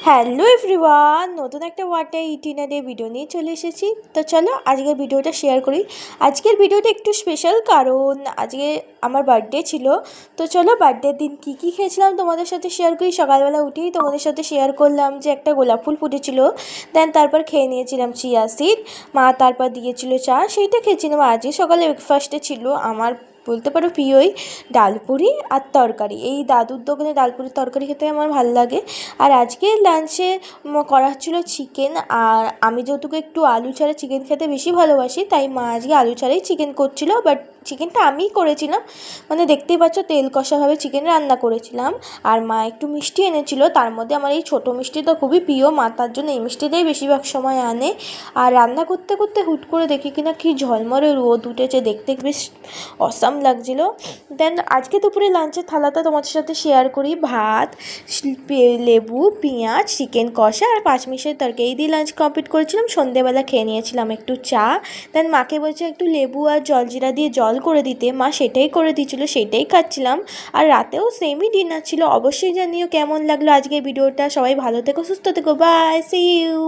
Hello everyone, নতুন একটা water itinerary video নিয়ে চলে এসেছি। তো চলো আজকের ভিডিওটা শেয়ার করি। আজকের ভিডিওটা একটু স্পেশাল, কারণ আজকে আমার বার্থডে ছিল। তো চলো বার্থডের দিন কী কী খেয়েছিলাম তোমাদের সাথে শেয়ার করি। সকালবেলা উঠেই তোমাদের সাথে শেয়ার করলাম যে একটা গোলাপ ফুল ফুটেছিল, দেন তারপর খেয়ে নিয়েছিলাম চিয়া সিড। মা তারপর দিয়েছিল চা, সেইটা খেয়েছিলাম। আজকে সকালে ব্রেকফাস্টে ছিল আমার বলতে পারো প্রিয়ই ডালপুরি আর তরকারি। এই দাদুর দোকানে ডালপুরির তরকারি খেতে আমার ভালো লাগে। আর আজকে লাঞ্চে করা হচ্ছিলো চিকেন। আর আমি যেহেতু একটু আলু ছাড়া চিকেন খেতে বেশি ভালোবাসি, তাই মা আজকে আলু ছাড়াই চিকেন করছিলো। বাট চিকেনটা আমিই করেছিলাম, মানে দেখতেই পাচ্ছ তেল কষাভাবে চিকেন রান্না করেছিলাম। আর মা একটু মিষ্টি এনেছিল, তার মধ্যে আমার এই ছোটো মিষ্টিটা খুবই প্রিয়, মা তার জন্য এই মিষ্টিটাই বেশিরভাগ সময় আনে। আর রান্না করতে করতে হুট করে দেখি কিনা কি ঝলমলে রোদ উঠেছে, দেখতে বেশ অসাম লাগছিলো। দেন আজকে দুপুরে লাঞ্চের থালাটা তোমাদের সাথে শেয়ার করি। ভাত, লেবু, পেঁয়াজ, চিকেন কষা আর পাঁচমিশের তরকারি, এই দিয়ে লাঞ্চ কমপ্লিট করেছিলাম। সন্ধেবেলা খেয়ে নিয়েছিলাম একটু চা। দেন মাকে বলছে একটু লেবু আর জলজিরা দিয়ে জল করে দিতে, মা সেটাই করে দিয়েছিলো, সেটাই খাচ্ছিলাম। আর রাতেও সেমই ডিনার ছিল। অবশ্যই জানিও কেমন লাগলো আজকের ভিডিওটা। সবাই ভালো থেকো, সুস্থ থেকো, বাই, সি ইউ।